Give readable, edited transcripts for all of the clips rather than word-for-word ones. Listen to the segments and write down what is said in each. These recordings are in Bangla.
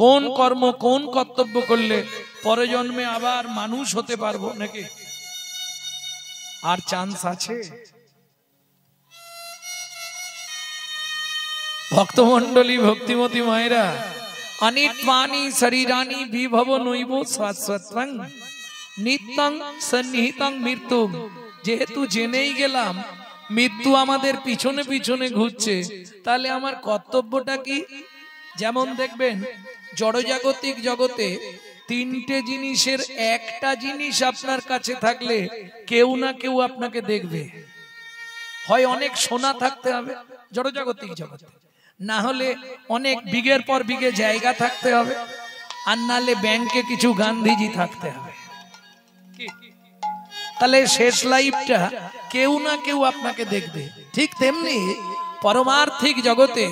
কোন কর্ম কোন কর্তব্য করলে পরজন্মে আবার মানুষ হতে পারবো নাকি আর চান্স আছে? ভক্তমণ্ডলী, ভক্তিমতী মায়েরা, অনিত্বানি শরীরানি বিভব নৈব শাশ্বতং নিত্যং সন্নিহিতং মৃত্যু। যেহেতু জেনেই গেলাম মৃত্যু আমাদের পিছনে পিছনে ঘুরছে, তাহলে আমার কর্তব্যটা কি? যেমন দেখবেন জড়জাগতিক জগতে তিনটে জিনিসের একটা জিনিস আপনার কাছে থাকলে কেউ না কেউ আপনাকে দেখবে। হয় অনেক সোনা থাকতে হবে জড়জাগতিক জগতে, না হলে অনেক বিঘের পর বিঘে জায়গা থাকতে হবে, আর নাহলে ব্যাংকে কিছু গান্ধীজি থাকতে হবে। তাহলে শেষ লাইফটা কেউ না কেউ আপনাকে দেখবে। ঠিক তেমনি পরমার্থিক জগতে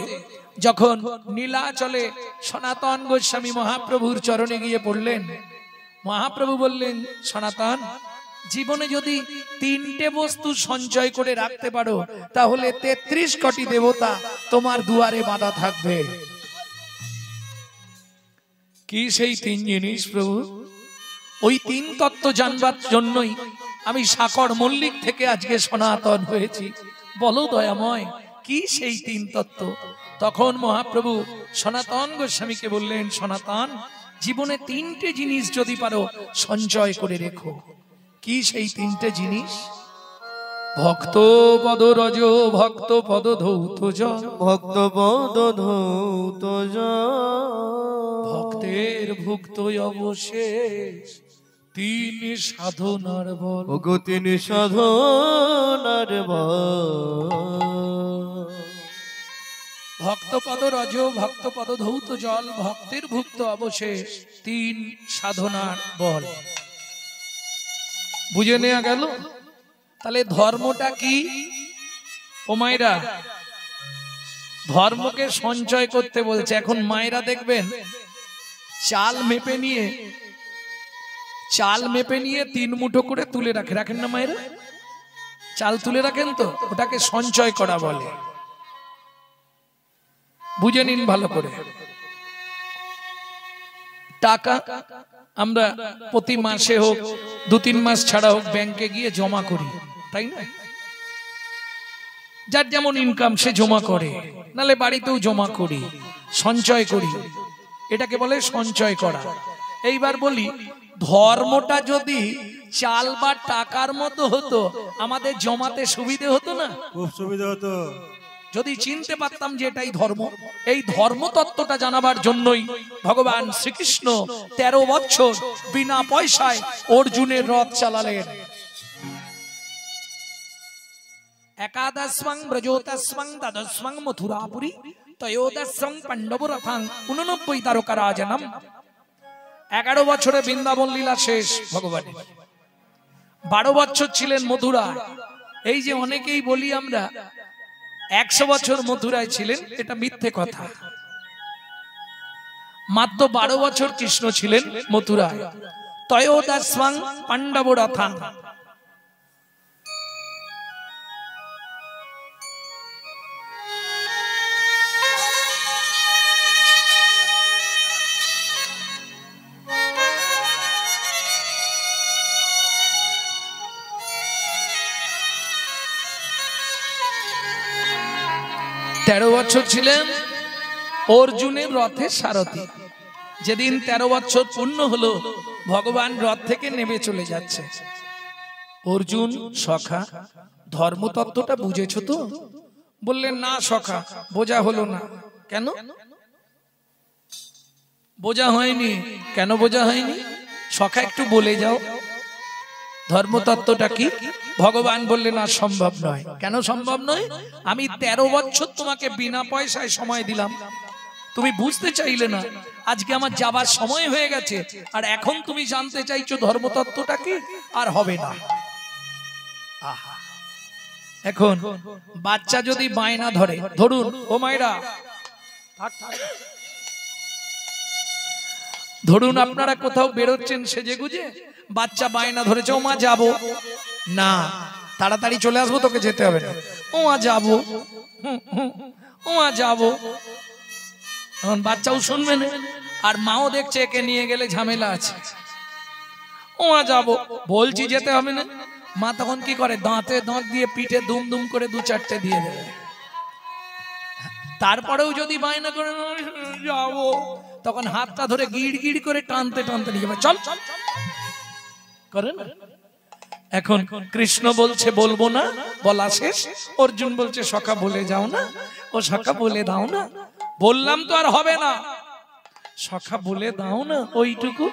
যখন নীলাচলে সনাতন গোস্বামী মহাপ্রভুর চরণে গিয়ে পড়লেন, মহাপ্রভু বললেন, সনাতন, জীবনে যদি তিনটে বস্তু সঞ্চয় করে রাখতে পারো তাহলে 33 কোটি দেবতা তোমার দুয়ারে বাঁধা থাকবে। কি সেই তিন জিনিস প্রভু? ওই তিন তত্ত্ব জানবার জন্যই আমি সাকর মল্লিক থেকে আজকে সনাতন হয়েছি। বলো দয়াময়, কি সেই তিন তত্ত্ব? তখন মহাপ্রভু সনাতন গোস্বামীকে বললেন, সনাতন, জীবনে তিনটে জিনিস যদি পারো সঞ্চয় করে রেখো। কি সেই তিনটে জিনিস? ভক্ত পদ রজ, ভক্ত পদ ধৌত জল, ভক্ত পদ ধৌত ভক্তের ভুক্ত অবশেষ তিন সাধনার বল। তিন সাধনার বল। ভক্ত পদ রজ, ভক্ত পদ ধৌত জল, ভক্তের ভুক্ত অবশেষ তিন সাধনার বল। বুঝে নেওয়া গেল? তাহলে ধর্মটা কি? ও মায়েরা, ধর্মকে সঞ্চয় করতে বলছে। এখন মায়েরা দেখবেন চাল মেপে নিয়ে 3 মুঠো করে তুলে রাখেন না মায়েরা? চাল তুলে রাখেন তো, ওটাকে সঞ্চয় করা বলে। বুঝে নিন ভালো করে। টাকা আমরা প্রতি মাসে হোক 2-3 মাস ছাড়া হোক ব্যাংকে গিয়ে জমা করি, তাই না? যার যেমন ইনকাম সে জমা করে, নালে বাড়িতেও জমা করি, সঞ্চয় করি। এটাকে বলে সঞ্চয় করা। এইবার বলি, ধর্মটা যদি চাল বা টাকার মতো হতো আমাদের জমাতে সুবিধে হতো না? খুব সুবিধা হতো। যদি চিনতে পারতাম যে এটাই ধর্ম। এই ধর্ম তত্ত্বটা জানাবার জন্যই ভগবান শ্রীকৃষ্ণ 13 বছর বিনা পয়সায় অর্জুনের রথ চালালেন। একাদশং ব্রজোতস্মং দ্বাদশং মথুরাপুরী ত্রয়োদশং পাণ্ডবরথাং 89 তারকা রাজনম। 11 বছরে বৃন্দাবন লীলা শেষ ভগবানের। 12 বছর ছিলেন মথুরায়। এই যে অনেকেই বলি আমরা 100 বছর মথুরায় ছিলেন, এটা মিথ্যে কথা। মাত্র 12 বছর কৃষ্ণ ছিলেন মথুরায়। ত্রয়োদশং পাণ্ডবরথাং। তেরো বছর ছিলেন অর্জুনের রথের সারথি। যেদিন 13 বছর পূর্ণ হলো ভগবান রথ থেকে নেমে চলে যাচ্ছে। অর্জুন, সখা, ধর্মতত্ত্বটা বুঝেছো তো? বললেন, না সখা, বোঝা হলো না। কেন বোঝা হয়নি? কেন বোঝা হয়নি সখা, একটু বলে যাও ধর্মতত্ত্বটা কি? ভগবান বললেন, না, সম্ভব নয়। কেন সম্ভব নয়? আমি 13 বছর তোমাকে বিনা পয়সায় সময় দিলাম, তুমি বুঝতে চাইলে না। আজকে আমার যাবার সময় হয়ে গেছে, আর এখন তুমি জানতে চাইছো ধর্মতত্ত্বটা কি? আর হবে না। আহা, এখন বাচ্চা যদি বায়না ধরে, ধরুন ও মায়েরা, ধরুন আপনারা কোথাও বেরোচ্ছেন সেজে গুজে, বাচ্চা বায়না ধরেছে, ও মা যাবো না, তাড়াতাড়ি চলে আসবো, তোকে যেতে হবে না। ও মা যাবো, ও মা যাবো। এখন বাচ্চাও শুনবে না, আর মাও দেখছে একে নিয়ে গেলে ঝামেলা আছে, ও যাবো, বলছি যেতে হবে না। মা তখন কি করে, দাঁতে দাঁত দিয়ে পিঠে দুম দুম করে দু চারটে দিয়ে দেবে। তারপরেও যদি বায়না করে যাবো, তখন হাতটা ধরে গিড় গিড় করে টানতে টানতে নিয়ে যাবে, চল করে না। এখন কৃষ্ণ বলছে বলবো না, বলা শেষ। অর্জুন বলছে সখা বলে যাও না, ও সখা বলে দাও না। বললাম তো আর হবে না, সখা বলে দাও না, ওইটুকু।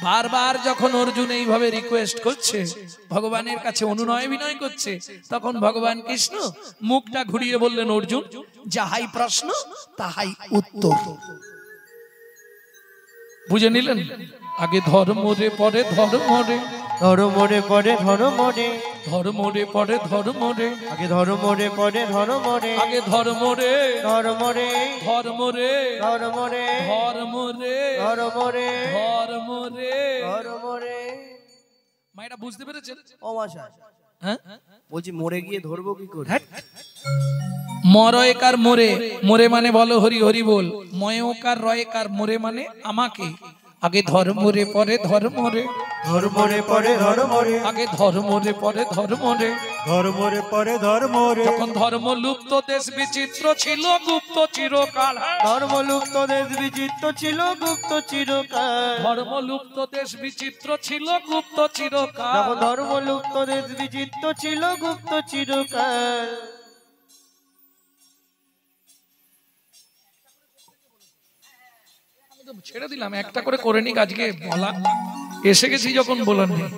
বারবার যখন অর্জুন এইভাবে রিকোয়েস্ট করছে, ভগবানের কাছে অনুনয় বিনয় করছে, তখন ভগবান কৃষ্ণ মুখটা ঘুরিয়ে বললেন, অর্জুন যাহাই প্রশ্ন তাহাই উত্তর। বুঝে নিলেন? আগে ধর্ম রে পরে ধর্ম রে, ধর্ম রে পরে ধর্ম রে, ধর্ম রে পরে ধর্ম রে, আগে ধর্ম রে পরে ধর্ম রে, আগে ধর্ম রে, ধর্ম রে, ধর্ম রে, ধর্ম রে, ধর্ম রে, ধর্ম রে, ধর্ম রে। ধর্ম রে। মায়েরা বুঝতে পেরেছেন? ও মশাই, হ্যাঁ বলছি মরে গিয়ে ধরবো কি করে? মরয়কার মোরে, মোরে মানে বলো হরি হরি বল। ময়কার রয়কার মোরে মানে আমাকে। আগে ধর্ম রে পরে ধর্ম রে, ধর্ম রে পরে ধর্ম রে, আগে ধর্ম রে পরে ধর্ম রে। ধর্ম রে পরে ধর্ম রে। যখন ধর্ম লুপ্ত দেশ বিচিত্র ছিল গুপ্ত চিরকাল। ধর্ম লুপ্ত দেশ বিচিত্র ছিল গুপ্ত চিরকাল। ধর্ম লুপ্ত দেশ বিচিত্র ছিল গুপ্ত চিরকাল। যখন ধর্ম লুপ্ত দেশ বিচিত্র ছিল গুপ্ত চিরকাল। ছেড়ে দিলাম, একটা করে করে নিক, আজকে বলা এসে গেছি যখন বলার নেই।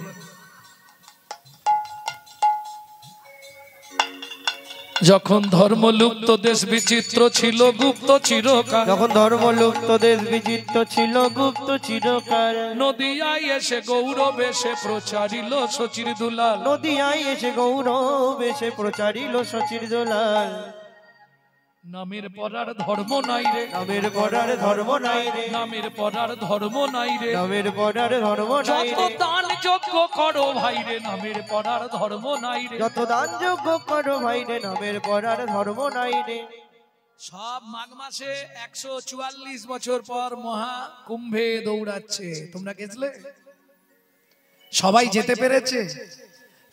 যখন ধর্ম লুপ্ত দেশ বিচিত্র ছিল গুপ্ত চিরকাল। যখন ধর্ম লুপ্ত দেশ বিচিত্র ছিল গুপ্ত চিরকাল। নদিয়ায় এসে গৌরব এসে প্রচারিল শচীর দুলাল। নদিয়ায় এসে গৌরব এসে প্রচারিল শচীর দুলাল। নামের পরার ধর্ম নাই রে, নামের পরার ধর্ম নাই রে, নামের পরার ধর্ম নাই রে। নামের পরার ধর্ম নাই যত রে। দান যজ্ঞ করো ভাই রে, নামের পরার ধর্ম নাই রে। যত দান যোগ্য করো ভাই রে, নামের পরার ধর্ম নাই রে। সব মাঘ মাসে 144 বছর পর মহা কুম্ভে দৌড়াচ্ছে। তোমরা গেছিলে? সবাই যেতে পেরেছে?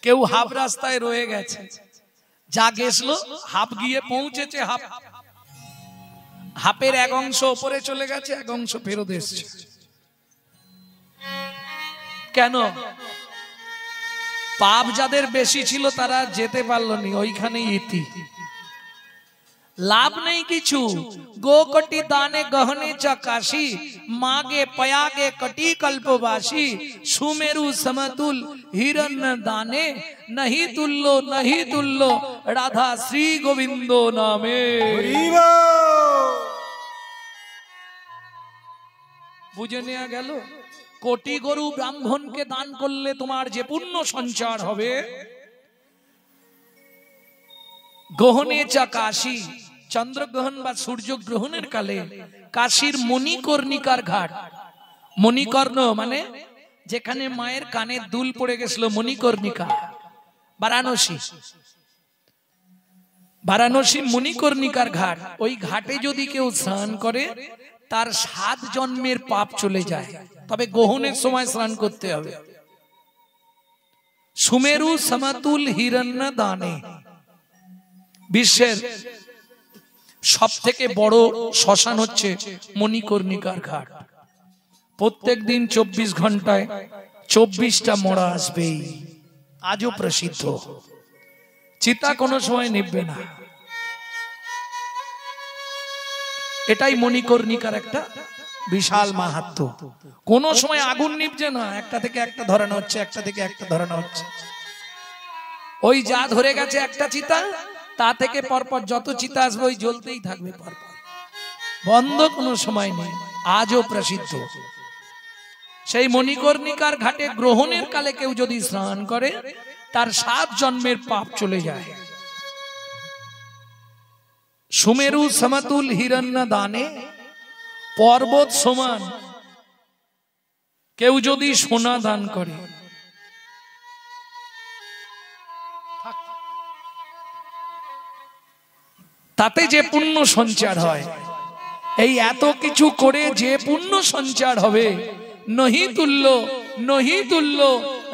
কেউ হাফ রাস্তায় রয়ে গেছে। যা গেছিল হাফ গিয়ে পৌঁছেছে, হাফের এক অংশ উপরে চলে গেছে, এক অংশ ফেরত এসছে। কেন? পাপ যাদের বেশি ছিল তারা যেতে পারলো নি, ওইখানেই ইতি। লাভ নেই কিছু। গো কটি দানে গহনে চাকাশি, মাগে পয়াগে কটি কল্পবাসী। সুমেরু সমতুল হিরণ্য দানে, नहीं तुल्लो राधा श्री गोविंदो नामे। বুঝে নেওয়া গেল? কোটি গরু ব্রাহ্মণকে দান করলে তোমার যে পুণ্য সঞ্চার হবে। গ্রহণে চা কাশী, চন্দ্রগ্রহণ বা সূর্যগ্রহণের কালে কাশীর মণিকর্ণিকার ঘাট। মণিকর্ণ মানে যেখানে মায়ের কানের দুল পড়ে গেছিল, মণিকর্ণিকা। বারাণসী, বারাণসী মণিকর্ণিকার ঘাট। ওই ঘাটে যদি কেউ স্নান করে তার 7 জন্মের পাপ চলে যায়। তবে গ্রহণের সময় স্নান করতে হবে। সুমেরু সমতুল হিরণ্য দানে, বিশ্বের সব থেকে বড় শ্মশান হচ্ছে মণিকর্ণিকার ঘাট। প্রত্যেক দিন 24 ঘন্টায় 24টা মরা আসবেই। আজও প্রসিদ্ধ। চিতা কোনো সময় নিববে না। এটাই মণিকর্ণিকার একটা বিশাল মাহাত্ম্য। কোন সময় আগুন নিবছে না, একটা থেকে একটা ধরানো হচ্ছে, একটা থেকে একটা ধরানো হচ্ছে। ওই যা ধরে গেছে একটা চিতা, তা থেকে পরপর যত চিতা আসবে ওই জ্বলতেই থাকবে পরপর, বন্ধ কোনো সময় নেই। আজও প্রসিদ্ধ। সেই মণিকর্ণিকার ঘাটে গ্রহণের কালে কেউ যদি স্নান করে তার 7 জন্মের পাপ চলে যায়। সুমেরু সমতুল হিরণ্য দানে, পর্বত সমান কেউ যদি সোনা দান করে, তাতে যে পুণ্য সঞ্চার হয়। এই এত কিছু করে যে পুণ্য সঞ্চার হবে, নহি তুল্য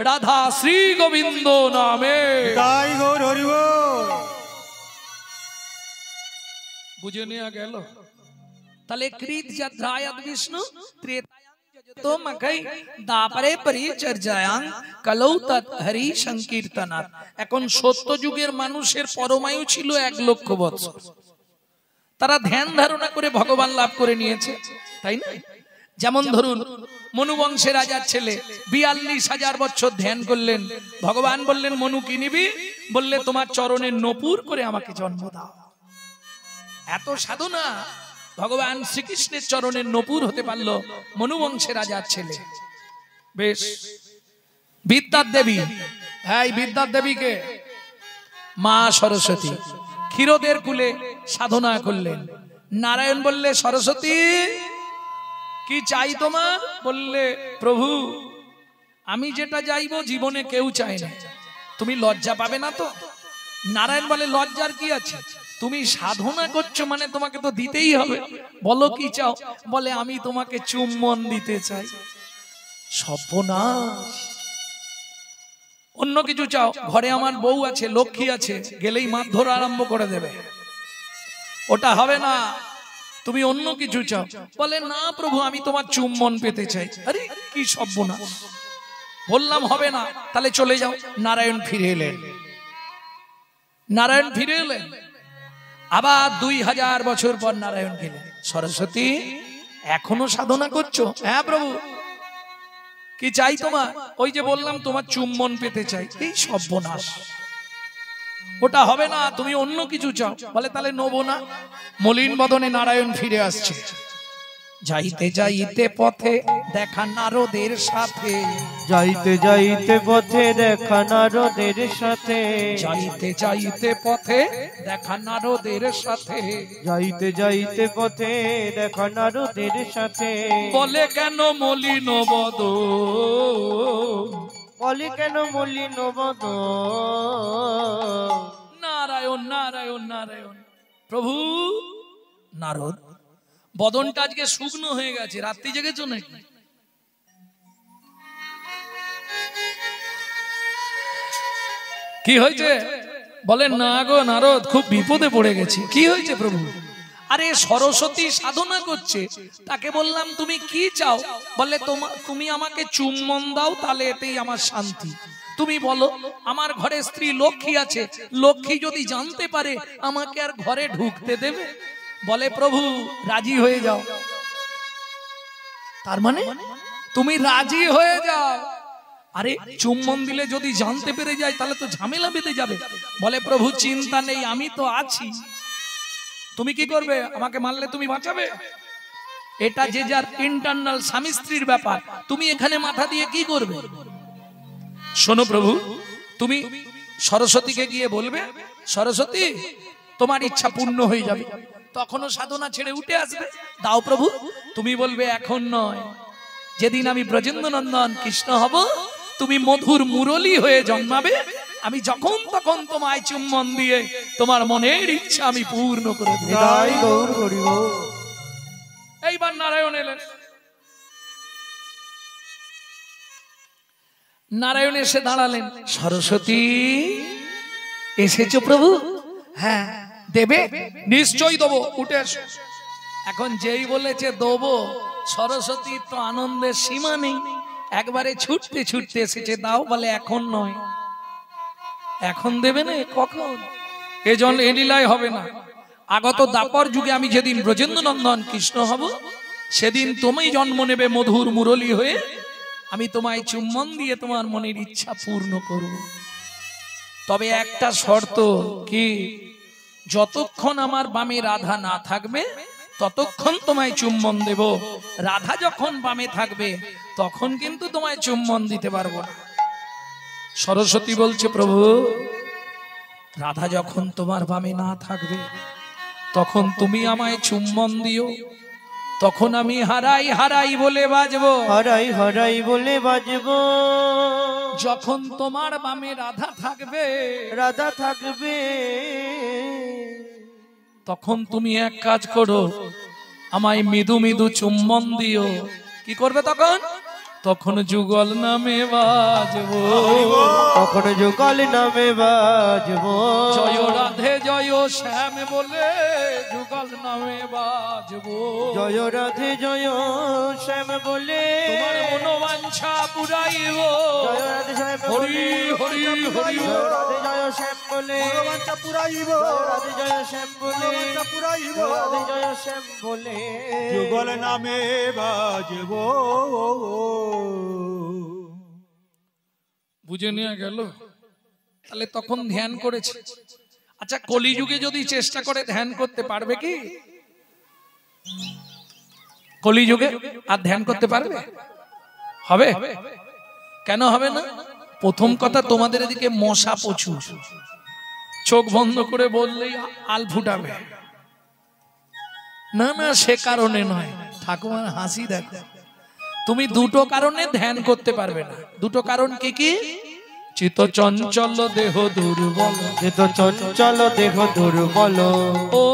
রাধা শ্রী গোবিন্দ নামে। তাই গৌর হরি বল। বুঝে নেওয়া গেল? তাহলে কৃত যদ্রায়াত বিষ্ণু ত্রেতায়াং যজতো মকై দাপরে পরিচর্যায়াং কলৌ তৎ হরি সংকীর্তনাৎ। এখন সত্য যুগের মানুষের পরমায়ু ছিল 1 লক্ষ বছর। তারা ধ্যান ধারণা করে ভগবান লাভ করে নিয়েছে, তাই না? যেমন ধরুন মনু বংশের রাজার ছেলে 42,000 বছর ধ্যান করলেন। ভগবান বললেন, মনু কি নিবি? বললে, তোমার চরণের নপুর করে আমাকে জন্ম দাও। এত সাধনা, ভগবান শ্রীকৃষ্ণের চরণের নপুর হতে পারলো মনু বংশের রাজার ছেলে। বেশ, বিদ্যার দেবী, হ্যাঁ বিদ্যার দেবীকে মা সরস্বতী ক্ষীরোদের কুলে সাধনা করলেন। নারায়ণ বললে, সরস্বতী কি চাই তোমার? বললে, প্রভু আমি যেটা চাইবো জীবনে কেউ চায় না, তুমি লজ্জা পাবে না তো? নারায়ণ বলে, লজ্জার কি আছে? তুমি সাধনা করছো মানে তোমাকে তো দিতেই হবে। বলো কি চাও? বলে, আমি তোমাকে চুম্বন দিতে চাই। সর্বনাশ, অন্য কিছু চাও? ঘরে আমার বউ আছে, লক্ষ্মী আছে, গেলেই মারধর আরম্ভ করে দেবে, ওটা হবে না, তুমি অন্য কিছু চাও। বলে, না প্রভু আমি তোমার চুম্বন পেতে চাই। আরে কি সর্বনাশ, বললাম হবে না, তাহলে চলে যাও। নারায়ণ ফিরে এলেন। নারায়ণ ফিরে এলেন, আবার 2000 বছর পর নারায়ণ গেলেন। সরস্বতী এখনো সাধনা করছো? হ্যাঁ প্রভু। কি চাই তোমার? ওই যে বললাম তোমার চুম্বন পেতে চাই। এই সর্বনাশ, ওটা হবে না, তুমি অন্য কিছু চাও। বলে, তাহলে নেবো না। মলিন বদনে নারায়ণ ফিরে আসছে। যাইতে যাইতে পথে দেখা নারদের সাথে, যাইতে যাইতে পথে দেখা নারদের সাথে, যাইতে যাইতে পথে দেখা নারদের সাথে, যাইতে যাইতে পথে দেখা নারদের সাথে। বলে, কেন মলিন বদন? বলে, কেন মলিন বদন? নারায়ণ নারায়ণ নারায়ণ। প্রভু, নারদ বদনটা আজকে শুকনো হয়ে গেছে, রাত্রি জেগেছো নাকি? কি হয়েছে? বলেন, না গো নারদ, খুব বিপদে পড়ে গেছি। কি হয়েছে প্রভু? আরে সরস্বতী সাধনা করছে, তাকে বললাম তুমি কি চাও? বলে, তুমি আমাকে চুম্বন দাও, তাহলে এতেই আমার শান্তি। তুমি বলো, আমার ঘরে স্ত্রী লক্ষ্মী আছে, লক্ষ্মী যদি জানতে পারে আমাকে আর ঘরে ঢুকতে দেবে? বলে, প্রভু রাজি হয়ে যাও। তার মানে তুমি রাজি হয়ে যাও। আরে চুম্বন দিলে যদি জানতে পেরে যায় তাহলে তো ঝামেলা বেঁধে যাবে। বলে, প্রভু চিন্তা নেই, আমি তো আছি। তুমি কি করবে? আমাকে মারলে তুমি বাঁচাবে? এটা যে যার ইন্টারনাল স্বামী স্ত্রীর ব্যাপার, তুমি এখানে মাথা দিয়ে কি করবে? শোনো প্রভু, তুমি সরস্বতীকে গিয়ে বলবে, সরস্বতী তোমার ইচ্ছা পূর্ণ হয়ে যাবে। তখনও সাধনা ছেড়ে উঠে আসবে। দাও প্রভু। তুমি বলবে, এখন নয়, যেদিন আমি ব্রজেন্দ্র নন্দন কৃষ্ণ হব, তুমি মধুর মুরলী হয়ে জন্মাবে, আমি যখন তখন তোমায় চুম্বন দিয়ে তোমার মনের ইচ্ছা আমি পূর্ণ করে দেব। তাই গৌর হরি বল। এইবার নারায়ণ এলেন। নারায়ণ এসে দাঁড়ালেন। সরস্বতী এসেছো প্রভু? হ্যাঁ দেবে? নিশ্চয়ই দেবো, উঠে এসো। এখন যেই বলেছে দেবো, সরস্বতীর তো আনন্দের সীমা নেই, একবারে ছুটতে ছুটতে এসেছে। দাও। বলে, এখন নয়। এখন দেবে না? কখন? এজন্য এ লীলায় হবে না। আগত দাপর যুগে আমি যেদিন ব্রজেন্দ্র নন্দন কৃষ্ণ হব, সেদিন তুমি জন্ম নেবে মধুর মুরলী হয়ে, আমি তোমায় চুম্বন দিয়ে তোমার মনের ইচ্ছা পূর্ণ করব। তবে একটা শর্ত, কি? যতক্ষণ আমার বামে রাধা না থাকবে ততক্ষণ তোমায় চুম্বন দেব। রাধা যখন বামে থাকবে তখন কিন্তু তোমায় চুম্বন দিতে পারবো না। সরস্বতী বলছে, প্রভু রাধা যখন তোমার বামে না থাকবে তখন তুমি আমায় চুম্বন দিও, তখন আমি হারাই হারাই বলে বাজবো। হারাই হারাই বলে বাজবো। যখন তোমার বামে রাধা থাকবে, রাধা থাকবে, তখন তুমি এক কাজ করো, আমায় মৃদু মৃদু চুম্বন দিও। কি করবে তখন? তখন যুগল নামে বাজবো, তখন যুগল নামে বাজবো। জয় রাধে জয় শ্যাম বলে যুগল নামে বাজবো। জয় রাধে জয় শ্যাম বলে তোমার মনোবাঞ্ছা পুরাইব। জয় রাধে শ্যাম হরি হরি হরি। জয় রাধে জয় শ্যাম বলে মনোবাঞ্ছা পুরাইব। জয় রাধে জয় শ্যাম বলে মনোবাঞ্ছা পুরাইব। জয় রাধে জয় শ্যাম বলে যুগল নামে বাজবো। বুঝে নেওয়া গেল? তাহলে তখন ধ্যান করেছে। আচ্ছা, কলিযুগে যদি চেষ্টা করে ধ্যান করতে পারবে কি? কলিযুগে আর ধ্যান করতে পারবে? হবে? কেন হবে না? প্রথম কথা, তোমাদের এদিকে মশা প্রচুর, চোখ বন্ধ করে বললেই আল ফুটাবে। না না, সে কারণে নয়, ঠাকুমার হাসি দেখো। তুমি দুটো কারণে ধ্যান করতে পারবে না। দুটো কারণ কি কি? চিত্ত চঞ্চল দেহ দুর্বল। চিত্ত চঞ্চল দেহ দুর্বল। ও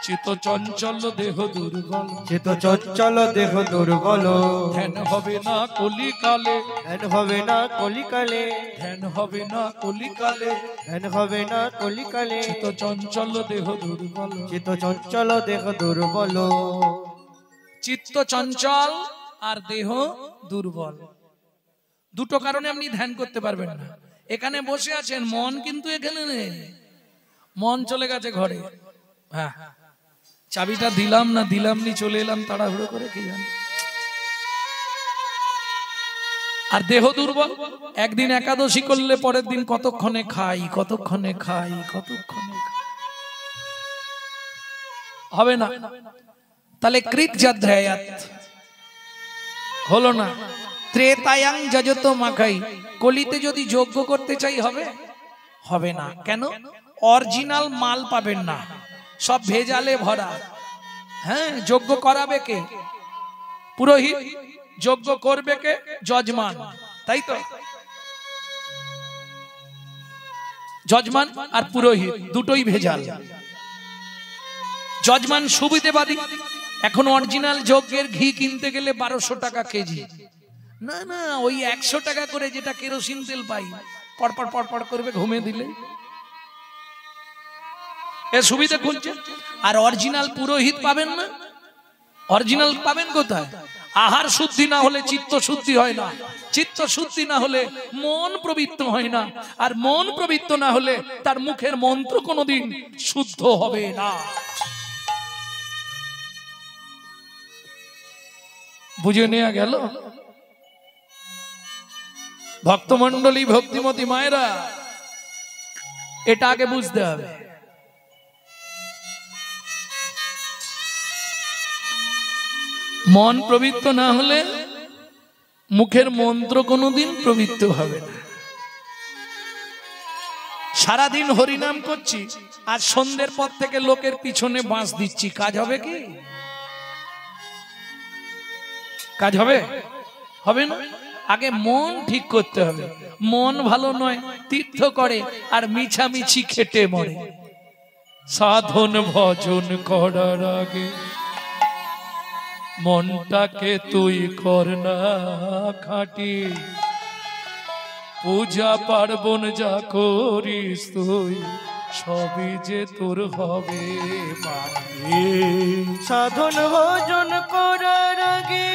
চিত্ত চঞ্চল দেহ দুর্বল। চিত্ত চঞ্চল দেহ দুর্বল। ধ্যান হবে না কলিকালে, ধ্যান হবে না কলিকালে, ধ্যান হবে না কলিকালে। ধ্যান হবে না কলিকালে। চিত্ত চঞ্চল দেহ দুর্বল। চিত্ত চঞ্চল দেহ দুর্বল। চিত্ত চঞ্চল আর দেহ দুর্বল, দুটো কারণে আপনি ধ্যান করতে পারবেন না। এখানে বসে আছেন, মন কিন্তু এখানে নেই, মন চলে গেছে ঘরে। হ্যাঁ, চাবিটা দিলাম না দিলাম নি চলে এলাম তাড়াহুড়ো করে, কি জানি। আর দেহ দুর্বল, একদিন একাদশী করলে পরের দিন কতক্ষণে খাই, কতক্ষণে খাই, কতক্ষণে খাই, হবে না। তাহলে কৃত যধ্যায়াত হলো না। ত্রেতায়াং যজত মাখাই, কলিতে যদি যজ্ঞ করতে চাই হবে? হবে না। কেন? অরিজিনাল মাল পাবেন না, সব ভেজালে ভরা। হ্যাঁ, যজ্ঞ করাবে কে? পুরোহিত। যজ্ঞ করবে কে? যজমান, তাই তো? যজমান আর পুরোহিত দুটোই ভেজাল। যজমান সুবিধেবাদী, এখন অরিজিনাল যজ্ঞের ঘি কিনতে গেলে 1200 টাকা কেজি। না না, ওই 100 টাকা করে যেটা কেরোসিন তেল পাই, পরপর পরপর করবে ঘুমে দিলে, এ সুবিধা খুঁজছে। আর অরিজিনাল পুরোহিত পাবেন না। অরিজিনাল পাবেন কোথায়? আহার শুদ্ধি না হলে চিত্ত শুদ্ধি হয় না, চিত্ত শুদ্ধি না হলে মন পবিত্র হয় না, আর মন পবিত্র না হলে তার মুখের মন্ত্র কোনোদিন শুদ্ধ হবে না। বুঝে নেওয়া গেল? ভক্তমন্ডলী, ভক্তিমতী মায়েরা, এটা আগে বুঝতে হবে। মন পবিত্র না হলে মুখের মন্ত্র কোনোদিন পবিত্র হবে না। সারাদিন হরিনাম করছি, আর সন্ধ্যের পর থেকে লোকের পিছনে বাঁশ দিচ্ছি, কাজ হবে কি? কাজ হবে? হবে না। আগে মন ঠিক করতে হবে। মন ভালো নয়, তীর্থ করে আর মিছামিছি খেটে মরে। সাধন ভজন করার আগে মনটাকে তুই কর না খাঁটি, পূজা পার্বণ যা করিস তুই সবই যে তোর হবে মাটি। সাধন ভজন করার আগে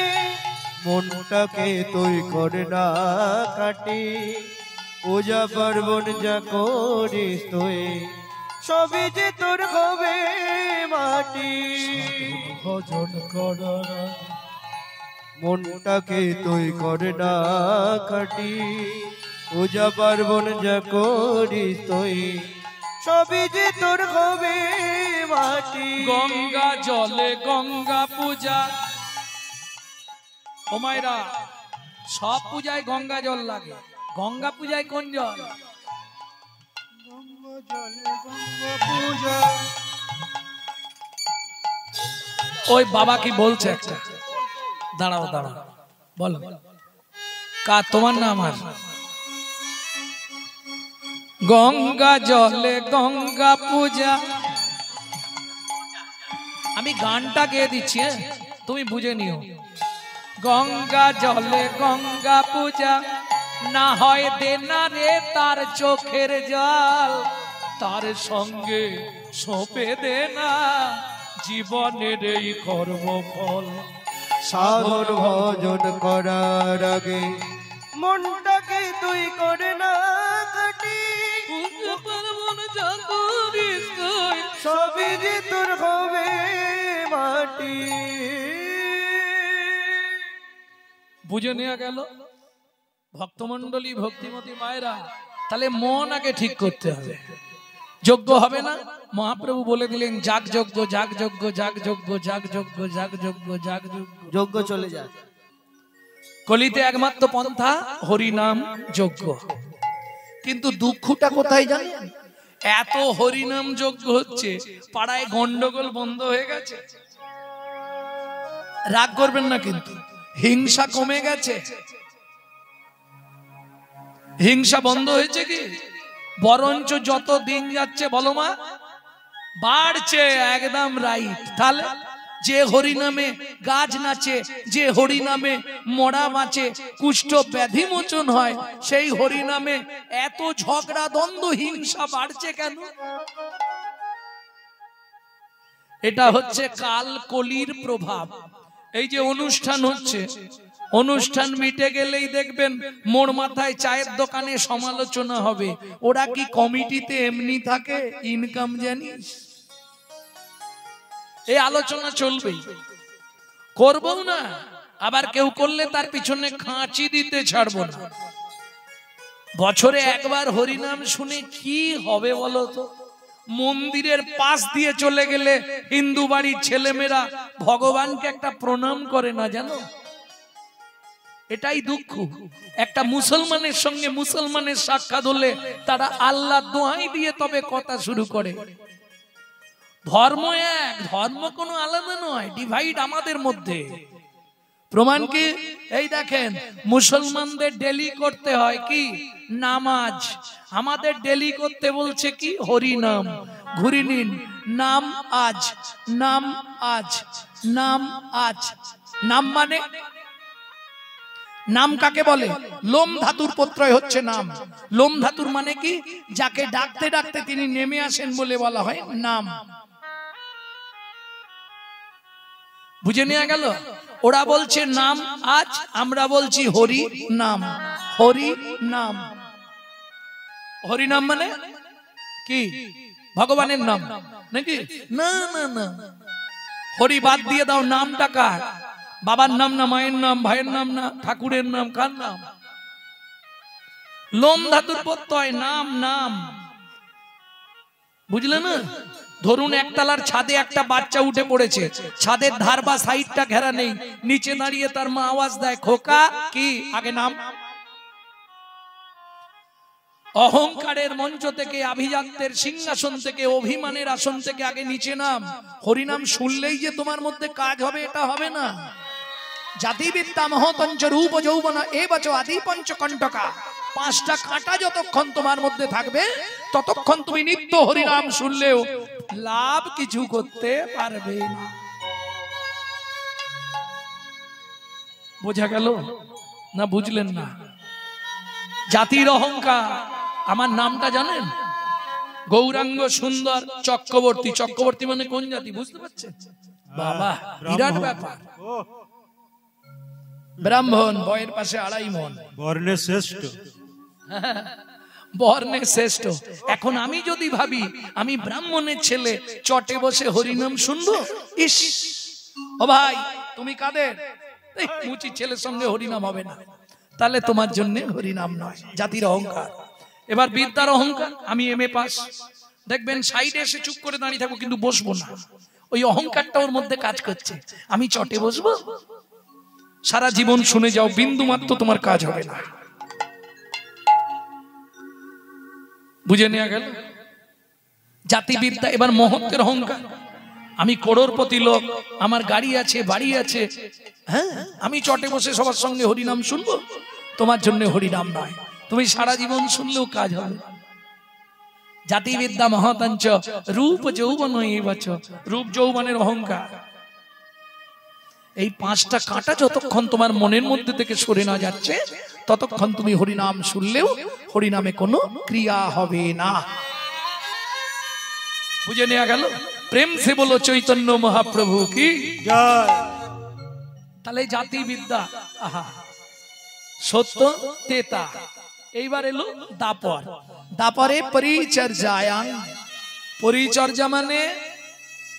মনটাকে তুই কর না কাটি, পূজা পার্বণ যা করিস তুই সবই যে তোর হবে মাটি। ভজন করার আগে মনটাকে তুই কর না কাটি, পূজা পার্বণ যা করিস তুই সবই যে তোর হবে মাটি। গঙ্গা জলে গঙ্গা পূজা, ও মায়েরা, সব পূজায় গঙ্গা জল লাগে। গঙ্গা পূজায় কোন জল? গঙ্গা জলে গঙ্গা পূজা। ওই বাবা কি বলছে একটা, দাঁড়াও দাঁড়াও, বলো। কা তোমার না আমার? গঙ্গা জলে গঙ্গা পূজা। আমি গানটা গেয়ে দিচ্ছি, তুমি বুঝে নিও। গঙ্গা জলে গঙ্গা পূজা, না হয় দেনা রে তার চোখের জল, তার সঙ্গে সঁপে দেনা জীবনের এই কর্মফল। সাধন ভজন করার আগে মনটাকে তুই করে না কাটি, সবই যে তোর হবে মাটি। বুঝে নেওয়া গেল ভক্তমন্ডলী, ভক্তিমতী মায়েরা। তাহলে মন আগে ঠিক করতে হবে। যজ্ঞ হবে না, মহাপ্রভু বলে দিলেন যাগ যজ্ঞ, যাগ যজ্ঞ, যাগ যজ্ঞ, যাগ যজ্ঞ, যাগ যজ্ঞ, যাগ যজ্ঞ। যজ্ঞ চলে যায়। কলিতে একমাত্র পন্থা হরিনাম যজ্ঞ। কিন্তু দুঃখটা কোথায় জানেন? এত হরিনাম যজ্ঞ হচ্ছে, পাড়ায় গন্ডগোল বন্ধ হয়ে গেছে। রাগ করবেন না, কিন্তু হিংসা কমে গেছে। হিংসা বন্ধ হয়েছে কি? বরঞ্চ যত দিন যাচ্ছে, বলো মা, বাড়ছে। একদম রাইট। তাহলে যে হরিনামে গাছ নাচে, যে হরিনামে মরা বাঁচে, কুষ্ঠ ব্যাধি মোচন হয়, সেই হরিনামে এত ঝগড়া দ্বন্দ্ব হিংসা বাড়ছে কেন? এটা হচ্ছে কাল কলির প্রভাব। এই যে অনুষ্ঠান হচ্ছে, অনুষ্ঠান মিটে গেলেই দেখবেন মোড় মাথায় চায়ের দোকানে সমালোচনা হবে। ওরা কি কমিটিতে এমনি থাকে? ইনকাম জানিস? এই আলোচনা চলবেই, করবো না। আবার কেউ করলে তার পিছনে খাঁচি দিতে ছাড়বো না। বছরে একবার হরিনাম শুনে কি হবে বলো তো? মন্দিরের পাশ দিয়ে চলে গেলে হিন্দু বাড়ির ছেলেমেয়েরা ভগবানকে একটা প্রণাম করে না, জানো? এটাই দুঃখ। একটা মুসলমানের সঙ্গে মুসলমানের সাক্ষাৎ হলে তারা আল্লাহ দোহাই দিয়ে তবে কথা শুরু করে। ধর্ম এক, ধর্ম কোনো আলাদা নয়, ডিভাইড আমাদের মধ্যে। প্রমাণ কি? এই দেখেন, মুসলমানদের ডেলি করতে হয় কি? নামাজ। আমাদের ডেলি করতে বলছে কি? হরিনাম। ঘুরি নিন, নাম আজ, নাম আজ, নাম আজ। নাম মানে, নাম কাকে বলে? লোম ধাতুর প্রত্যয় হচ্ছে নাম। লোম ধাতুর মানে কি? যাকে ডাকতে ডাকতে তিনি নেমে আসেন বলে বলা হয় নাম। বুঝে নেওয়া গেল? ওরা বলছে নাম আজ, আমরা বলছি হরি নাম। হরি নাম, হরি নাম মানে কি? ভগবানের নাম নাকি? না না না, হরি বাদ দিয়ে দাও। নামটা কার? বাবার নাম না, মায়ের নাম, ভাইয়ের নাম না, ঠাকুরের নাম? কার নাম? লোম ধাতুর প্রত্যয় নাম, নাম। বুঝলে না? ধরুন একতলার ছাদে একটা বাচ্চা উঠে পড়েছে, ছাদের ধার বা সাইডটা ঘেরা নেই, নিচে দাঁড়িয়ে তার মা আওয়াজ দেয়, খোকা কি? আগে নাম। অহংকারের মঞ্চ থেকে, আভিজাত্যের সিংহাসন থেকে, অভিমানের আসন থেকে আগে নিচে নাম। হরিনাম শুনলেই যে তোমার মধ্যে কাজ হবে এটা হবে না। জাতিবিদ্যা মহতঞ্চ রূপ যৌবনা এবচ আদি পঞ্চকণ্টকা। পাঁচটা কাঁটা যতক্ষণ তোমার মধ্যে থাকবে ততক্ষণ তুমি নিত্য হরিনাম শুনলেও লাভ কিছু করতে পারবে না। বোঝা গেল না? বুঝলেন না? জাতির অহংকার। আমার নামটা জানেন? গৌরাঙ্গ সুন্দর চক্রবর্তী। চক্রবর্তী মানে কোন জাতি বুঝতে পারছেন? বাবা, বিরাট ব্যাপার। ব্রাহ্মণ, বয়ের পাশে 2.5 মণ। বর্ণে শ্রেষ্ঠ। বর্ণে শ্রেষ্ঠ। এখন আমি যদি ভাবি আমি ব্রাহ্মণের ছেলে, চটে বসে হরিনাম শুনবো, ইস ও ভাই তুমি কাদের? মুচি ছেলের সঙ্গে হরিনাম হবে না, তাহলে তোমার জন্য হরিনাম নয়। জাতির অহংকার। এবার বিদ্যার অহংকার। আমি MA পাস, দেখবেন সাইডে এসে চুপ করে দাঁড়িয়ে থাকবো, কিন্তু বসবো না। ওই অহংকারটা ওর মধ্যে কাজ করছে। আমি চটে বসবো, সারা জীবন শুনে যাও, বিন্দু মাত্র তোমার কাজ হবে না। বুঝে নেওয়া গেল? জাতিবিদ্যা। এবার মহত্বের অহংকার। আমি করোড়পতি লোক, আমার গাড়ি আছে, বাড়ি আছে, হ্যাঁ, আমি চটে বসে সবার সঙ্গে হরিনাম শুনবো, তোমার জন্য হরিনাম নয়। তুমি সারা জীবন শুনলেও কাজ হবে। জাতিবিদ্যা মহতঞ্চ রূপ যৌবন এইবচ, রূপ যৌবনের অহংকার। এই পাঁচটা কাঁটা যতক্ষণ তোমার মনের মধ্যে থেকে সরে না যাচ্ছে ততক্ষণ তুমি হরিনাম শুনলেও হরিনামে কোনো ক্রিয়া হবে না। বুঝে নেওয়া গেল? প্রেম সে বলো চৈতন্য মহাপ্রভু কি জয়। তাহলে জাতিবিদ্যা, আহা, সত্য তেতা। এইবার এলো দাপর। দাপরে পরিচর্যায়াং, পরিচর্যা মানে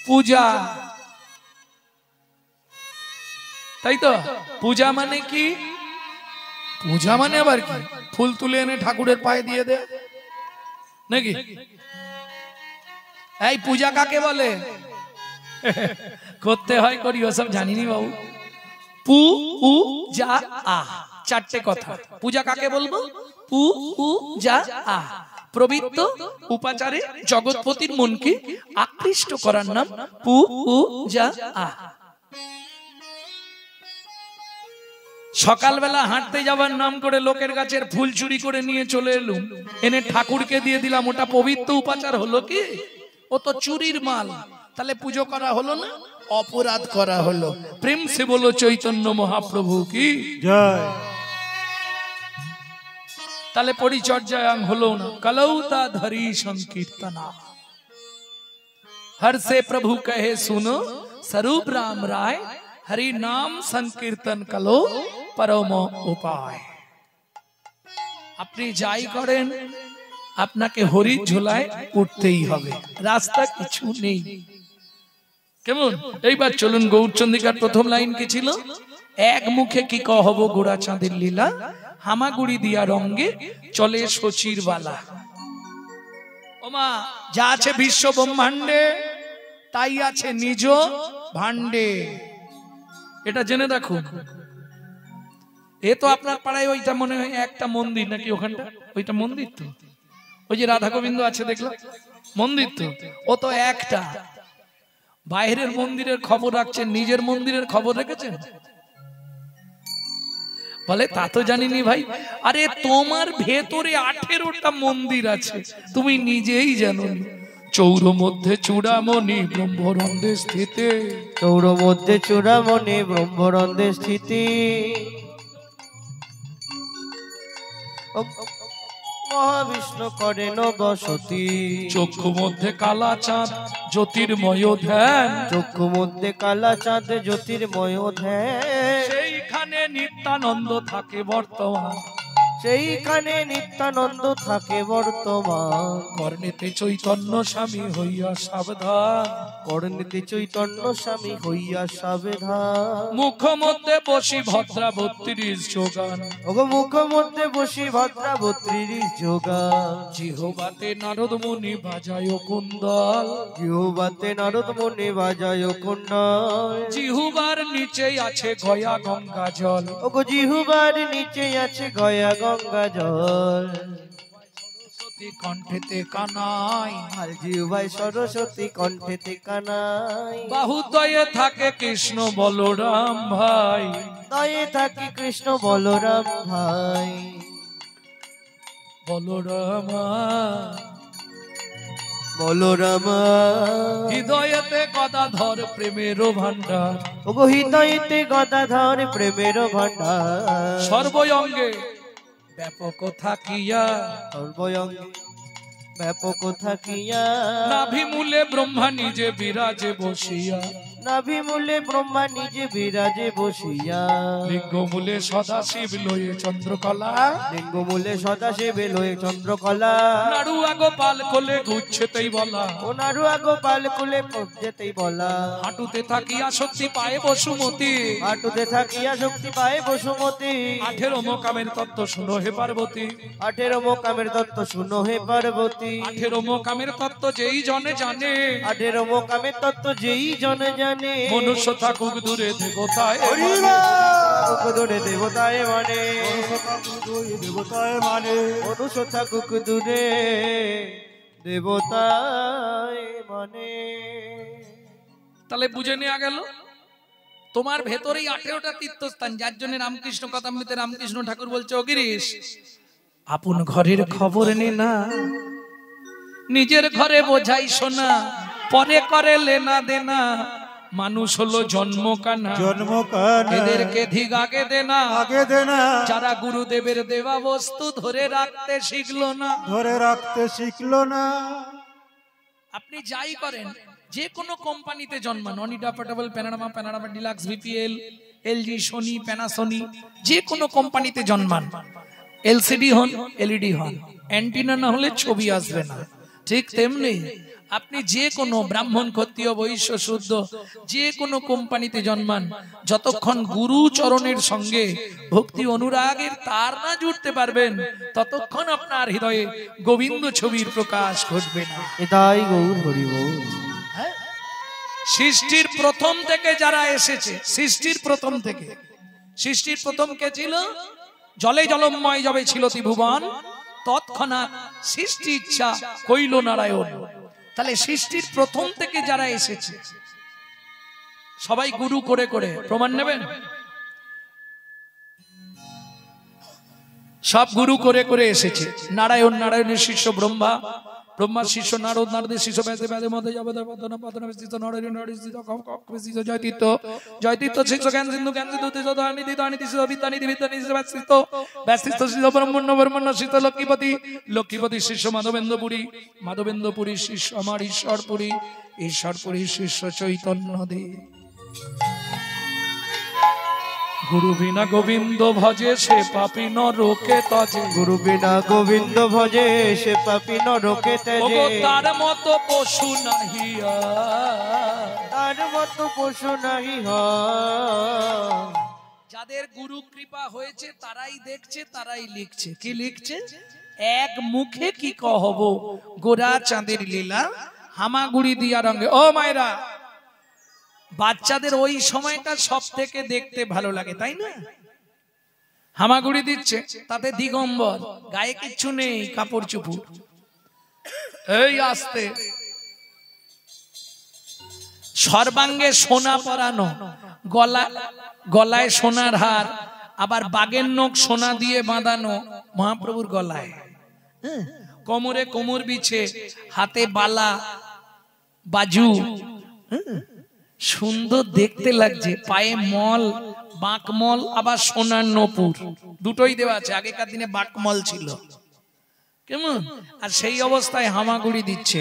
পূজা, তাই তো? পূজা মানে কি? পূজা মানে আবার কি? ফুল তুলে এনে ঠাকুরের পায়ে দিয়ে দে নাকি? এই পূজা কাকে বলে? করতে হয় করি, ওসব জানিনি বাবু। পু উ যা আ, চারটে কথা। পূজা কাকে বলবো? পু উ যা আ, প্রবৃত্ত উপাচারে জগৎপতির মনকে আকৃষ্ট করার নাম পু উ যা আ। সকালবেলা হাঁটতে যাবার নাম করে লোকের গাছের ফুল চুরি করে নিয়ে চলে এলুম, এনে ঠাকুরকে দিয়ে দিলাম, ওটা পবিত্র উপাচার হলো কি? ও তো চুরির মাল। তাহলে পুজো করা হলো না, অপরাধ করা হলো। প্রেম সে বলো চৈতন্য মহাপ্রভু কি জয়। তাহলে পরিচর্যায়াং হলো না। কলৌতা ধরি সংকীর্তনা, हर से प्रभु कहे सुनो स्वरूप राम राय, हरि नाम संकीर्तन कलो परम उपाय। আপনি যাই করেন আপনাকে হরি ঝোলায় উঠতেই হবে, রাস্তা কিছু নেই। কেমন? এইবার চলুন গৌরচন্দ্রিকার প্রথম লাইন কি ছিল? এক মুখে কি কহব গোড়া চাঁদের লীলা, হামাগুড়ি দিয়া রঙ্গে চলে শচীর বালা। ওমা, যা আছে বিশ্ব ব্রহ্মাণ্ডে তাই আছে নিজ ভাণ্ডে, এটা জেনে রাখুন। এ তো আপনার পাড়ায় ওইটা মনে হয় একটা মন্দির নাকি? ওখানটা ওইটা মন্দির তো, ওই যে রাধা গোবিন্দ আছে দেখলাম, মন্দির তো। ও তো একটা। বাইরের মন্দিরের খবর রাখছেন, নিজের মন্দিরের খবর রেখেছেন? বলে তা তো জানিনি ভাই। আরে তোমার ভেতরে 18টা মন্দির আছে, তুমি নিজেই জানো। চৌর মধ্যে চূড়ামণি ব্রহ্মরন্ধে স্থিতে, চৌর মধ্যে চূড়ামণি ব্রহ্মরন্ধে স্থিতি, মহাবিষ্ণু করেন বসতি। চক্ষু মধ্যে কালা চাঁদ জ্যোতির্ময় ধ্যান, চক্ষু মধ্যে কালা চাঁদ জ্যোতির্ময় ধ্যান, সেইখানে নিত্যানন্দ থাকে বর্তমান। সেইখানে নিত্যানন্দ থাকে বর্তমান। কর্ণেতে চৈতন্য স্বামী হইয়া সাবধান, কর্ণেতে চৈতন্য স্বামী হইয়া সাবধান। মুখ মধ্যে বসি ভদ্রাবত্রিশ যোগান, ওগো মুখ মধ্যে বসি ভদ্রাবত্রীর যোগান। জিহবাতে নারদ মুনি বাজায় কুন্দল, জিহ্বাতে নারদ মুনি বাজায় কুণ্ডল। জিহুবার নিচে আছে গয়া গঙ্গা জল, ওগো জিহ্বার নিচে আছে গয়া গঙ্গা জল। সরস্বতী কণ্ঠেতে কানাই, আর জিহ্বায় সরস্বতী কণ্ঠেতে কানাই। বাহুদয়ে থাকে কৃষ্ণ বলরাম ভাই, দয়ে থাকি কৃষ্ণ বলরাম ভাই। বলরামা বলরামা হৃদয়েতে গদাধর প্রেমের ভান্ডার, ওগো হৃদয়েতে গদাধর প্রেমের ভান্ডার। সর্বঙ্গে ব্যাপক থাকিয়া, সর্বঙ্গে ব্যাপক থাকিয়া, নাভিমূলে ব্রহ্মা নিজে বিরাজে বসিয়া, নাভিমূলে ব্রহ্মা নিজে বিরাজে বসিয়া। লিঙ্গমূলে সদাশিব লয়ে চন্দ্রকলা, লিঙ্গমূলে সদাশিব লয়ে চন্দ্রকলা। নাড়ুয়া গোপাল কোলে ঘুরছেতেই বলা, ও নাড়ুয়া গোপাল কুলে যেতেই বলা। হাঁটুতে থাকিয়া শক্তি পায়ে বসুমতি, হাঁটুতে থাকিয়া শক্তি পায় বসুমতী। 18 মোকামের তত্ত্ব শুনো হে পার্বতী, 18 মোকামের তত্ত্ব শুনো হে পার্বতী। 18 মোকামের তত্ত্ব যেই জনে জানে, 18 মোকামের তত্ত্ব যেই জনে জানে। মনুষ্য থাকুক দূরে দেবতায় থাকুক দূরে দেবতায় মানে, দেবতায় মানে, মনুষ্য থাকুক দূরে দেবতায় মানে। তাহলে বুঝে নেওয়া গেল তোমার ভেতরেই 18টা তীর্থস্থান, যার জন্য রামকৃষ্ণ কথামৃতে রামকৃষ্ণ ঠাকুর বলছে, ও গিরিশ আপন ঘরের খবর নে না, নিজের ঘরে বোঝাই সোনা, পরে করে লেনা দেনা। মানুষ হলো জন্ম কানা, জন্ম কানা, এদেরকে ধিক আগে দেনা। আগে দেনা, যারা গুরুদেবের দেওয়া বস্তু ধরে রাখতে শিখলো না, ধরে রাখতে শিখলো না। আপনি যাই করেন, যে কোনো কোম্পানিতে জন্মান, Onida, portable, Panorama, Panorama deluxe, BPL, LG, Sony, Panasonic, যে কোনো কোম্পানিতে জন্মান, এলসিডি হন, এলইডি হন, অ্যান্টিনা না হলে ছবি আসবে না। ঠিক তেমনি আপনি যে কোনো ব্রাহ্মণ, ক্ষত্রিয়, বৈশ্য, শুদ্ধ, যে কোনো কোম্পানিতে জন্মান, যতক্ষণ গুরু চরণের সঙ্গে ভক্তি অনুরাগের তার না জুড়তে পারবেন, ততক্ষণ আপনার হৃদয়ে গোবিন্দ ছবির প্রকাশ ঘটবে না। এটাই গৌর হরি বল। সৃষ্টির প্রথম থেকে যারা এসেছে, সৃষ্টির প্রথম থেকে, সৃষ্টির প্রথম কে ছিল? জলে জলময় যবে ছিল ত্রিভুবন, তৎক্ষণাৎ সৃষ্টি ইচ্ছা কইল নারায়ণ। তাহলে সৃষ্টির প্রথম থেকে যারা এসেছে সবাই গুরু করে করে প্রমাণ নেবেন, সব গুরু করে করে এসেছে। নারায়ণ, নারায়ণের শিষ্য ব্রহ্মা, ব্রহ্মার শিষ্য নারদ, নারদের শিষ্য ব্যাসে, ব্যাসের মধ্যে শিষ্য নারায়ণ, শিষ্য জয়তীর্থ, জয়তীর্থ শিষ্য জ্ঞান সিন্ধু, জ্ঞান সিন্ধু শিষ্য বিদ্যানিধি, বিদ্যানিধি ব্যাসিষ্ঠ শিষ্য ব্রহ্মণ্য, ব্রহ্মণ্য শিষ্য লক্ষ্মীপতি, লক্ষ্মীপতি শিষ্য মাধবেন্দ্রপুরী, মাধবেন্দ্রপুরী শিষ্য আমার ঈশ্বরপুরী, ঈশ্বরপুরী শিষ্য চৈতন্য দেব। গুরু বিনা গোবিন্দ ভজে সে পাপী নরকে তজে, গুরু বিনা গোবিন্দ ভজে সে পাপী নরকে তেজে। তার মতো পশু নাহি তার মতো পশু নাহি হয়। যাদের গুরু কৃপা হয়েছে তারাই দেখছে, তারাই লিখছে। কি লিখছে? এক মুখে কি কহব গোরা চাঁদের লীলা, হামাগুড়ি দিয়া রঙে। ও মায়েরা, বাচ্চাদের ওই সময়টা সব থেকে দেখতে ভালো লাগে, তাই না? হামাগুড়ি দিচ্ছে, তাতে দিগম্বর, গায়ে কিচ্ছু নেই, কাপড় চুপুর, এই আসতে সর্বাঙ্গে সোনা পরানো, গলায় সোনার হার, আবার বাগের নখ সোনা দিয়ে বাঁধানো মহাপ্রভুর গলায়, কোমরে কোমর বিছে, হাতে বালা বাজু, সুন্দর দেখতে লাগছে, পায়ে মল, বাঁকমল, আবার সোনার নপুর, দুটোই দেওয়া আছে। আগেকার দিনে বাঁকমল ছিল, কেমন? আর সেই অবস্থায় হামাগুড়ি দিচ্ছে,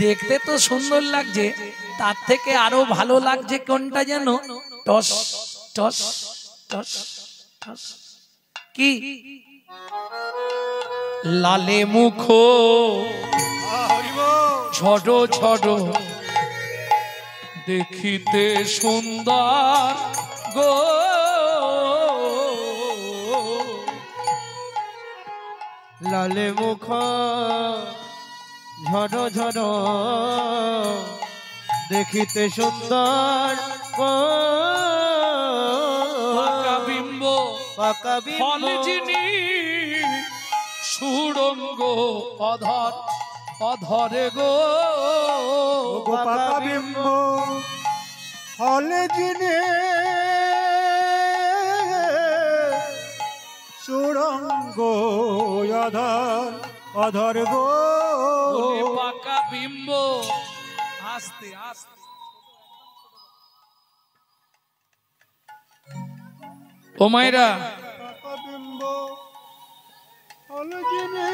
দেখতে তো সুন্দর লাগছে, তার থেকে আরো ভালো লাগছে কোনটা যেন? টস টস টস টস, কি? লালে মুখ ছোট ছোট দেখিতে সুন্দর গো, লালে মুখ ঝড় ঝড় দেখিতে সুন্দর গো। পাকা বিম্ব, পাকা বিম্ব, যিনি সুরঙ্গ অধর অধরে গো, পাকা বিম্ব ফলে যিনি সুরঙ্গ অধর অধর গো। পাকা বিম্ব, আস্তে আস্তে। ও মায়েরা, পাকা বিম্ব ফলে যিনি,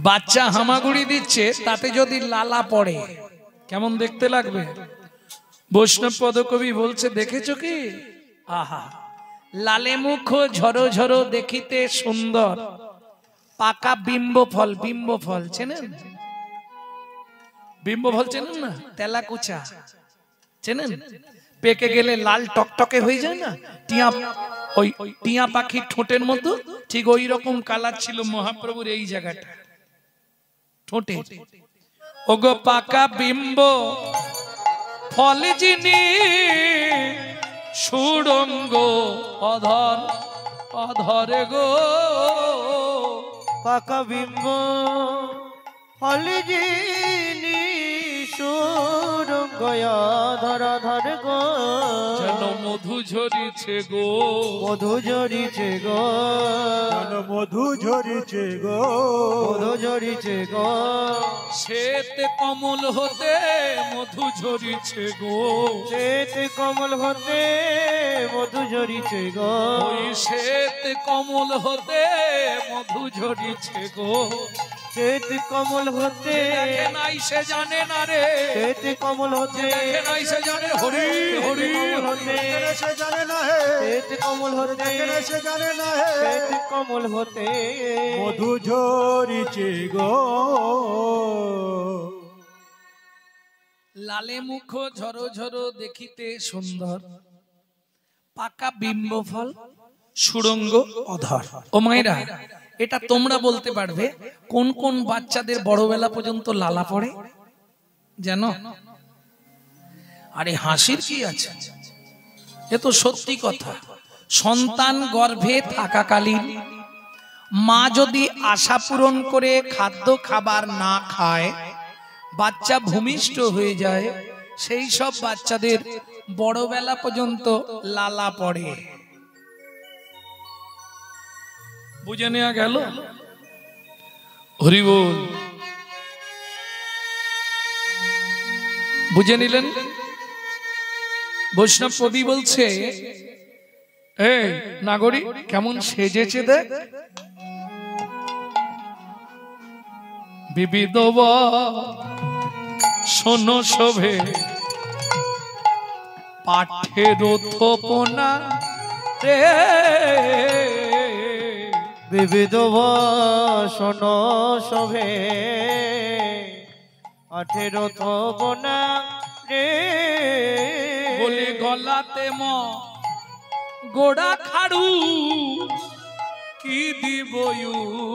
বাচ্চা হামাগুড়ি দিচ্ছে, তাতে যদি লালা পড়ে কেমন দেখতে লাগবে? বৈষ্ণব পদকবি বলছে, দেখেছো কি? আহা, লালে মুখ ঝরো ঝরো দেখিতে সুন্দর, পাকা বিম্ব ফল। বিম্ব ফল চেনেন? বিম্ব ফল চেনেন না? তেলাকুচা চেনেন? পেকে গেলে লাল টকটকে হয়ে যায় না, টিয়া, ওই টিয়া পাখির ঠোঁটের মতো, ঠিক ওই রকম কালার ছিল মহাপ্রভুর এই জায়গাটা, ঠোঁটে। ওগো পাকা বিম্ব ফল যিনি সুরঙ্গ অধর অধরে গো, পাকা বিম্ব ফলে যিনি সুরঙ্গ আধার আধার গো যেন মধু ঝরিছে গো মধু ঝরিছে গো যেন মধু ঝরিছে গো মধু ঝরিছে গো শ্বেত কমল হতে মধু ঝরিছে গো শ্বেত কমল হতে মধু ঝরিছে গো ওই শ্বেত কমল হতে মধু ঝরিছে গো শ্বেত কমল হতে দেখে নাই সে জানে না রে শ্বেত কমল হতে দেখে নাই সে জানে হরি হরি হতে সে জানে না হে শ্বেত কমল হতে সে জানে না হে শ্বেত কমল হতে মধু ঝরিছে গো লালে মুখ ঝরো ঝরো দেখিতে সুন্দর পাকা বিম্ব ফল সুরঙ্গ অধর ও মায়েরা এটা তোমরা বলতে পারবে কোন কোন বাচ্চাদের বড়বেলা পর্যন্ত লালা পড়ে জানো? আরে হাসির কি আছে, এ তো সত্যি কথা। সন্তান গর্ভে থাকাকালীন মা যদি আশা পূরণ করে খাদ্য খাবার না খায়, বাচ্চা ভূমিষ্ঠ হয়ে যায়, সেই সব বাচ্চাদের বড়বেলা পর্যন্ত লালা পড়ে। বুঝে নেওয়া গেল? হরি বল। বুঝে নিলেন? বৈষ্ণব কবি বলছে, এই নাগরিক কেমন সেজেছে দেখ, বিবিধ শোনো শোভে পাঠের থোপনা রে, বিবিধ বসন শোভে 18 থোপনা রে, বলে গলাতে ম গোড়া খাড়ু, কি দিব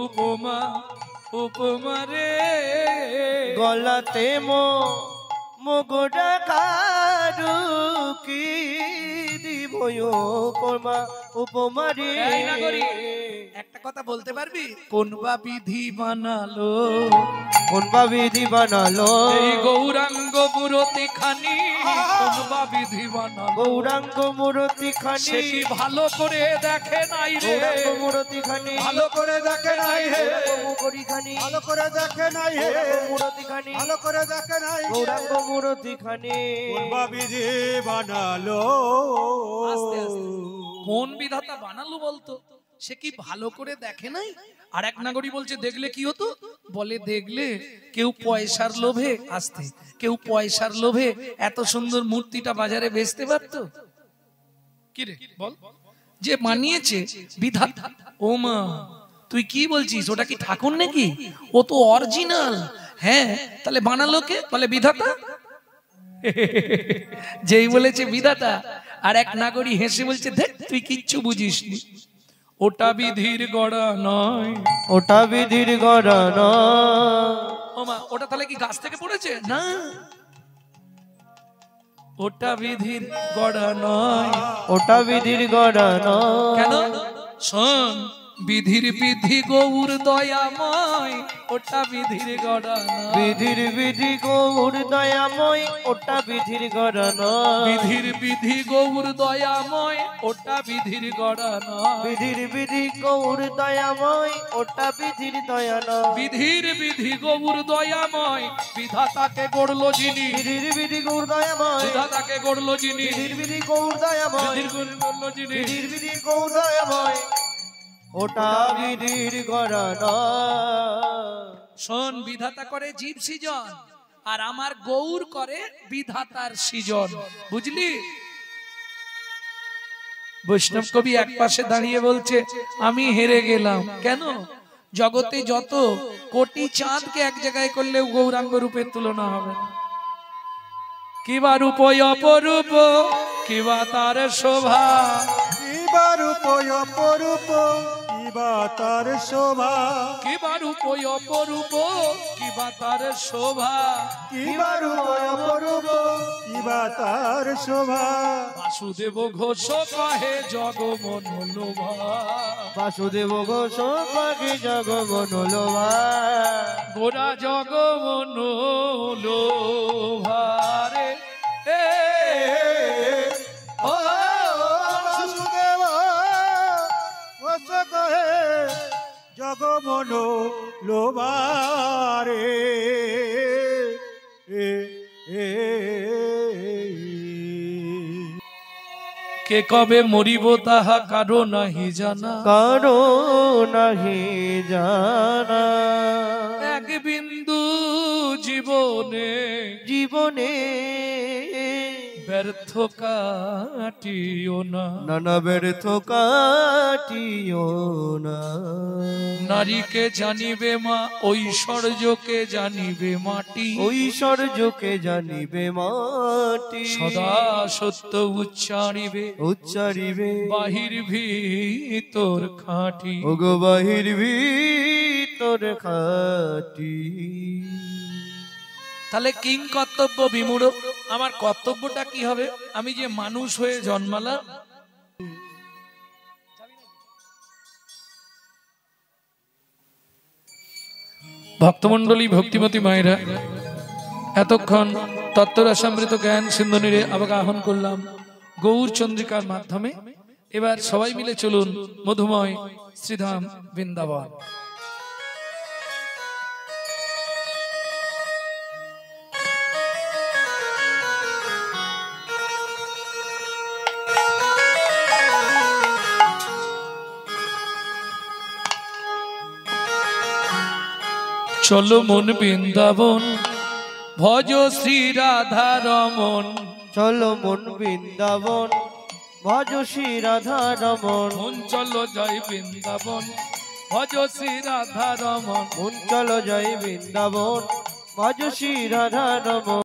উপমা উপমা রে, গলাতে মোগোড়া কারু, কি দিব উপমা উপমা রে। এই নাগরিক, একটা কথা বলতে পারবি? কোন বা বিধি বানালো, কোন বা বিধি বানালো এই গৌরাঙ্গ মূরতি খানি, কোন বা বিধি বানালো, গৌরাঙ্গ মূরতি খানি, সে কি ভালো করে দেখে নাই রে, গৌরাঙ্গ মূরতি খানি, ভালো করে দেখে নাই হে, মুখরি খানি, ভালো করে দেখে নাই হে, মূরতি খানি, ভালো করে দেখে নাই গৌরাঙ্গ মূরতি খানি, কোন বা বিধি বানালো, আস্তে আস্তে, কোন বিধাতা বানালো বলতো? সে কি ভালো করে দেখে নাই? আর এক নাগরিক বলছে দেখলে কি হতো? বলে দেখলে কেউ পয়সার লোভে, আসতে কেউ পয়সার লোভে এত সুন্দর মূর্তিটা বাজারে বেচতে পারতো? কি রে বল, যে বানিয়েছে বিধাতা। ও মা, তুই কি বলছিস? ওটা কি ঠাকুর নাকি? ও তো অরিজিনাল। হ্যাঁ, তাহলে বানালো কে? বলে বিধাতা। যেই বলেছে বিধাতা, আর এক নাগরিক হেসে বলছে দেখ তুই কিচ্ছু বুঝিসনি, ওটা বিধির গড়া নয়, ওটা বিধির গড়া নয়। ও মা, ওটা তাহলে কি গাছ থেকে পড়েছে? না, ওটা বিধির গড়া নয়। ওটা বিধির গড়া নয়। কেন? শোন, বিধির বিধি গৌর দয়াময়, ওটা বিধির গড়া নয়। বিধির বিধি গৌর দয়াময়, ওটা বিধির গড়া নয়। বিধির বিধি গৌর দয়াময়, ওটা বিধির গড়া নয়। বিধির বিধি গৌর দয়াময়, ওটা বিধির দয়া নয়। বিধির বিধি গৌর দয়াময়, বিধাতাকে গড়লো যিনি, বিধির বিধি গৌর দয়াময়, বিধাতাকে গড়লো যিনি, বিধির বিধি গৌর দয়াময়, বিধির গড়লো যিনি, বিধির বিধি গৌর দয়াময়, ওটা বিধির গড়া নয়। শোন, বিধাতা করে জীব সৃজন, আর আমার গৌর করে বিধাতার সৃজন। বুঝলি? বৈষ্ণব কবি এক পাশে দাঁড়িয়ে বলছে আমি হেরে গেলাম। কেন? জগতে যত কোটি চাঁদকে এক জায়গায় করলেও গৌরাঙ্গ রূপের তুলনা হবে না। কিবা রূপ অপরূপ, কিবা তার শোভা, কিবা রূপ অপরূপ, কিবা তার শোভা, কিবা রূপ অপরূপ, কিবা তার শোভা, কিবা রূপ অপরূপ, কিবা তার শোভা। বাসুদেব ঘোষ কহে জগমন লোভা, বাসুদেব ঘোষ পাখি জগমন লোভা, গোরা জগমন লোভা। কে কবে মরিব তাহা কারো নাহি জানা, কারো নাহি জানা। এক বিন্দু জীবনে জীবনে ব্যর্থ কাটিও না, নানা ব্যর্থ কাটিও না। নারীকে জানিবে মা, ঐশ্বর্যকে জানিবে মাটি, ঐশ্বর্যকে জানিবে মাটি। সদা সত্য উচ্চারিবে, উচ্চারিবে বাহির ভিতর খাঁটি। ওগো বাহির ভিতর খাঁটি। তাহলে কিং কর্তব্য বিমূঢ়, আমার কর্তব্যটা কি হবে? আমি যে মানুষ হয়ে জন্মালাম, ভক্তমন্ডলী ভক্তিমতী মায়েরা, এতক্ষণ তত্ত্বরসামৃত জ্ঞান সিন্ধু নীরে আবাহন করলাম গৌর চন্দ্রিকার মাধ্যমে। এবার সবাই মিলে চলুন মধুময় শ্রীধাম বৃন্দাবন। চলো মন বৃন্দাবন, ভজ শ্রী রাধা রমন। চলো মন বৃন্দাবন, ভজ শ্রী রাধা রমন। মন চলো জয় বৃন্দাবন, ভজ শ্রী রাধা রমন। মন চলো জয় বৃন্দাবন, ভজ শ্রী রাধা রমন।